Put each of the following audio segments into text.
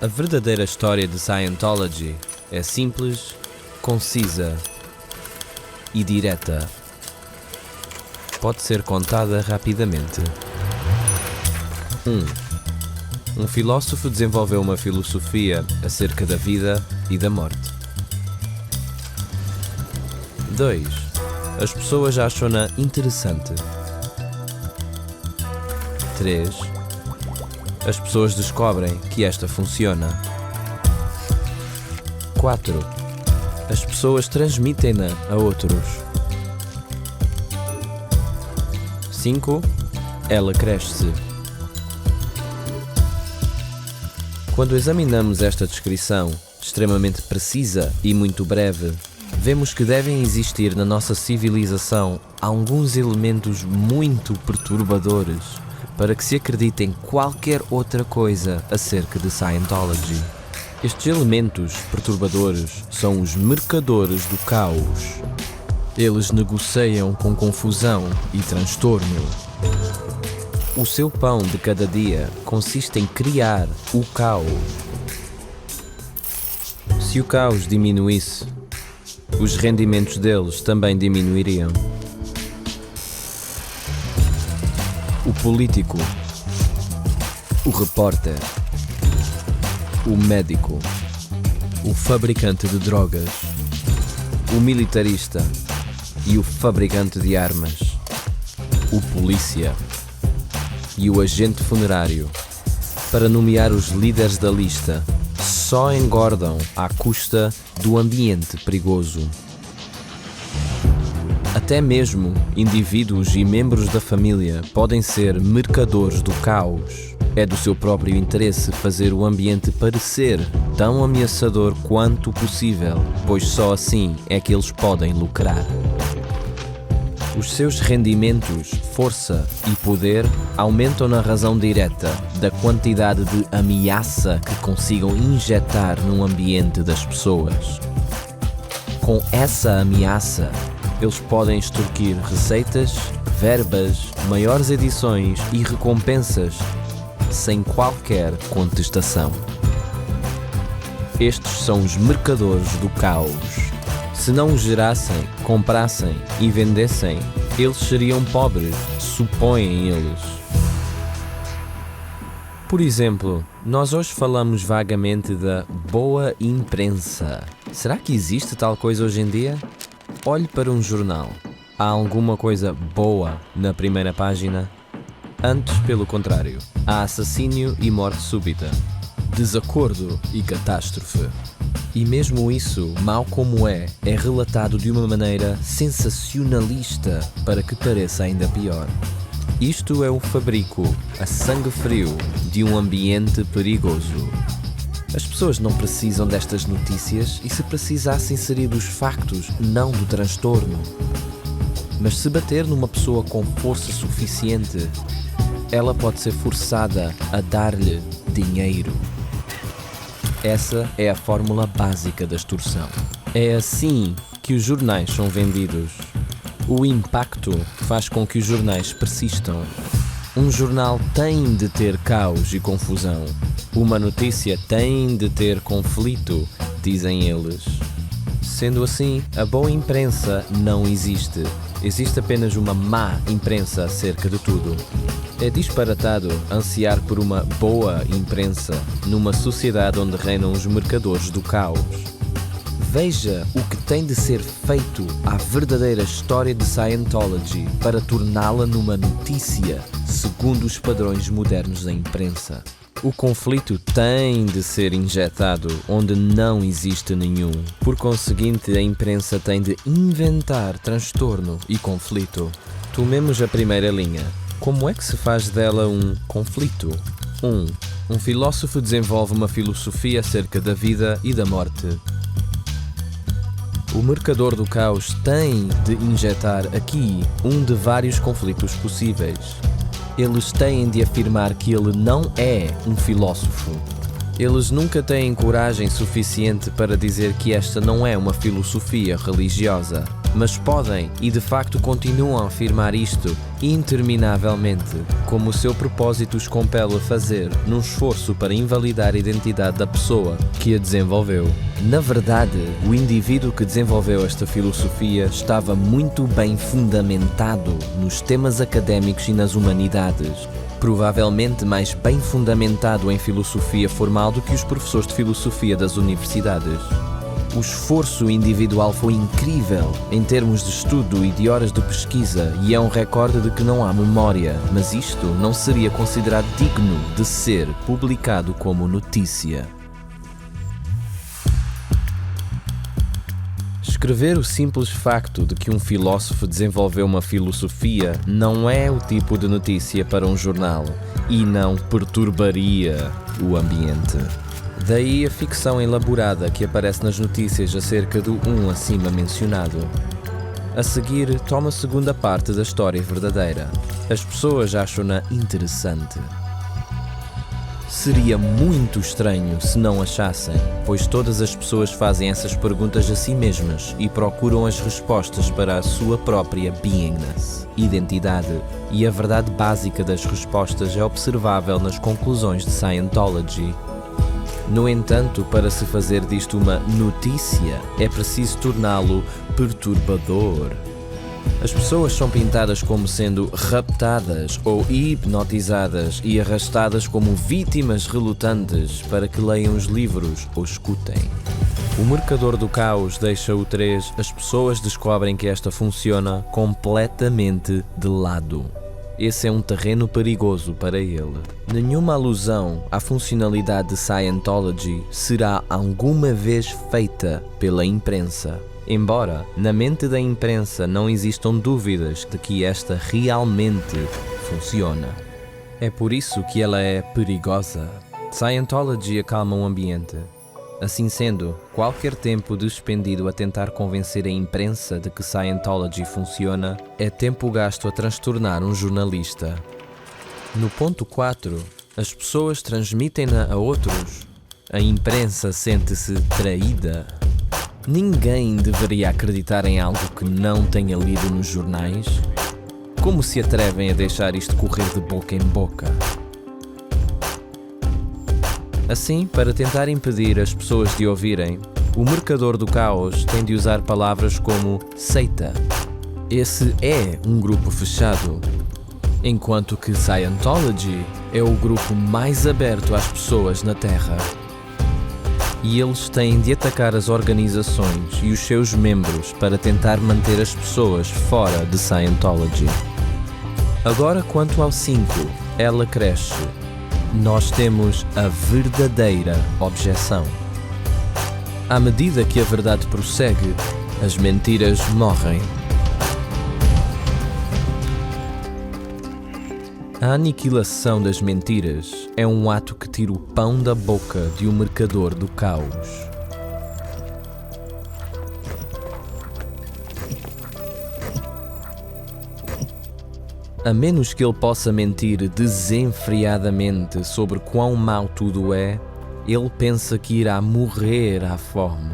A verdadeira história de Scientology é simples, concisa e direta. Pode ser contada rapidamente. 1. Um filósofo desenvolveu uma filosofia acerca da vida e da morte. 2. As pessoas acham-na interessante. 3. As pessoas descobrem que esta funciona. 4. As pessoas transmitem-na a outros. 5. Ela cresce. Quando examinamos esta descrição, extremamente precisa e muito breve, vemos que devem existir na nossa civilização alguns elementos muito perturbadores para que se acredite em qualquer outra coisa acerca de Scientology. Estes elementos perturbadores são os mercadores do caos. Eles negociam com confusão e transtorno. O seu pão de cada dia consiste em criar o caos. Se o caos diminuísse, os rendimentos deles também diminuiriam. O político, o repórter, o médico, o fabricante de drogas, o militarista e o fabricante de armas, o polícia e o agente funerário, para nomear os líderes da lista, só engordam à custa do ambiente perigoso. Até mesmo indivíduos e membros da família podem ser mercadores do caos. É do seu próprio interesse fazer o ambiente parecer tão ameaçador quanto possível, pois só assim é que eles podem lucrar. Os seus rendimentos, força e poder aumentam na razão direta da quantidade de ameaça que consigam injetar no ambiente das pessoas. Com essa ameaça, eles podem extorquir receitas, verbas, maiores edições e recompensas sem qualquer contestação. Estes são os mercadores do caos. Se não os gerassem, comprassem e vendessem, eles seriam pobres, supõem eles. Por exemplo, nós hoje falamos vagamente da boa imprensa. Será que existe tal coisa hoje em dia? Olhe para um jornal. Há alguma coisa boa na primeira página? Antes, pelo contrário, há assassínio e morte súbita, desacordo e catástrofe. E mesmo isso, mal como é relatado de uma maneira sensacionalista para que pareça ainda pior. Isto é o fabrico, a sangue frio, de um ambiente perigoso. As pessoas não precisam destas notícias e, se precisassem, seria dos factos, não do transtorno. Mas se bater numa pessoa com força suficiente, ela pode ser forçada a dar-lhe dinheiro. Essa é a fórmula básica da extorsão. É assim que os jornais são vendidos. O impacto faz com que os jornais persistam. Um jornal tem de ter caos e confusão. Uma notícia tem de ter conflito, dizem eles. Sendo assim, a boa imprensa não existe. Existe apenas uma má imprensa acerca de tudo. É disparatado ansiar por uma boa imprensa numa sociedade onde reinam os mercadores do caos. Veja o que tem de ser feito à verdadeira história de Scientology para torná-la numa notícia segundo os padrões modernos da imprensa. O conflito tem de ser injetado onde não existe nenhum. Por conseguinte, a imprensa tem de inventar transtorno e conflito. Tomemos a primeira linha. Como é que se faz dela um conflito? 1. Um filósofo desenvolve uma filosofia acerca da vida e da morte. O mercador do caos tem de injetar aqui um de vários conflitos possíveis. Eles têm de afirmar que ele não é um filósofo. Eles nunca têm coragem suficiente para dizer que esta não é uma filosofia religiosa, mas podem e de facto continuam a afirmar isto interminavelmente, como o seu propósito os compele a fazer, num esforço para invalidar a identidade da pessoa que a desenvolveu. Na verdade, o indivíduo que desenvolveu esta filosofia estava muito bem fundamentado nos temas académicos e nas humanidades. Provavelmente mais bem fundamentado em filosofia formal do que os professores de filosofia das universidades. O esforço individual foi incrível em termos de estudo e de horas de pesquisa, e é um recorde de que não há memória, mas isto não seria considerado digno de ser publicado como notícia. Escrever o simples facto de que um filósofo desenvolveu uma filosofia não é o tipo de notícia para um jornal e não perturbaria o ambiente. Daí a ficção elaborada que aparece nas notícias acerca do acima mencionado. A seguir, toma a segunda parte da história verdadeira. As pessoas acham-na interessante. Seria muito estranho se não achassem, pois todas as pessoas fazem essas perguntas a si mesmas e procuram as respostas para a sua própria beingness, identidade, e a verdade básica das respostas é observável nas conclusões de Scientology. No entanto, para se fazer disto uma notícia, é preciso torná-lo perturbador. As pessoas são pintadas como sendo raptadas ou hipnotizadas e arrastadas como vítimas relutantes para que leiam os livros ou escutem. O Mercador do Caos deixa o 3, as pessoas descobrem que esta funciona completamente de lado. Esse é um terreno perigoso para ele. Nenhuma alusão à funcionalidade de Scientology será alguma vez feita pela imprensa. Embora, na mente da imprensa não existam dúvidas de que esta realmente funciona. É por isso que ela é perigosa. Scientology acalma o ambiente. Assim sendo, qualquer tempo despendido a tentar convencer a imprensa de que Scientology funciona é tempo gasto a transtornar um jornalista. No ponto 4, as pessoas transmitem-na a outros. A imprensa sente-se traída. Ninguém deveria acreditar em algo que não tenha lido nos jornais. Como se atrevem a deixar isto correr de boca em boca? Assim, para tentar impedir as pessoas de ouvirem, o Mercador do Caos tem de usar palavras como seita. Esse é um grupo fechado, enquanto que Scientology é o grupo mais aberto às pessoas na Terra. E eles têm de atacar as organizações e os seus membros para tentar manter as pessoas fora de Scientology. Agora, quanto ao 5, ela cresce. Nós temos a verdadeira objeção. À medida que a verdade prossegue, as mentiras morrem. A aniquilação das mentiras é um ato que tira o pão da boca de um mercador do caos. A menos que ele possa mentir desenfreadamente sobre quão mau tudo é, ele pensa que irá morrer à fome.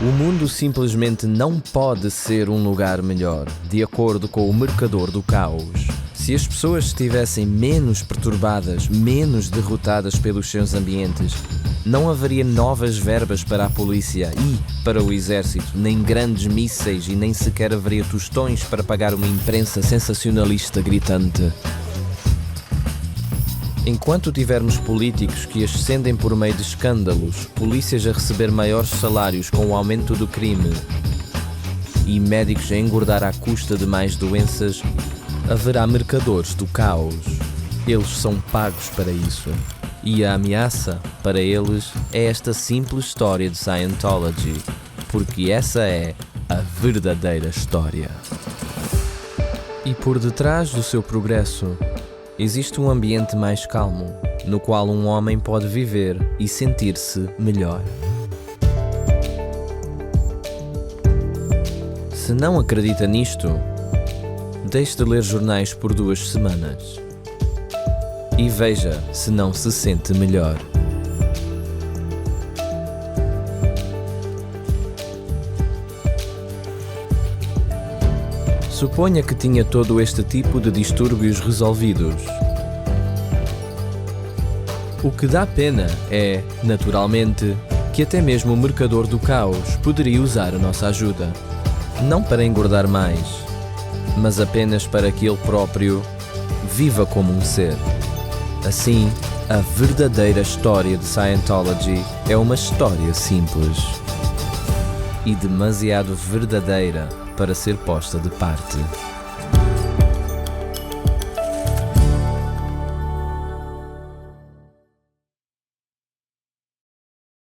O mundo simplesmente não pode ser um lugar melhor, de acordo com o Mercador do Caos. Se as pessoas estivessem menos perturbadas, menos derrotadas pelos seus ambientes, não haveria novas verbas para a polícia e para o exército, nem grandes mísseis e nem sequer haveria tostões para pagar uma imprensa sensacionalista gritante. Enquanto tivermos políticos que ascendem por meio de escândalos, polícias a receber maiores salários com o aumento do crime e médicos a engordar à custa de mais doenças, haverá mercadores do caos. Eles são pagos para isso. E a ameaça, para eles, é esta simples história de Scientology, porque essa é a verdadeira história. E por detrás do seu progresso, existe um ambiente mais calmo, no qual um homem pode viver e sentir-se melhor. Se não acredita nisto, deixe de ler jornais por 2 semanas e veja se não se sente melhor. Suponha que tinha todo este tipo de distúrbios resolvidos. O que dá pena é, naturalmente, que até mesmo o mercador do caos poderia usar a nossa ajuda. Não para engordar mais, mas apenas para que ele próprio viva como um ser. Assim, a verdadeira história de Scientology é uma história simples e demasiado verdadeira para ser posta de parte.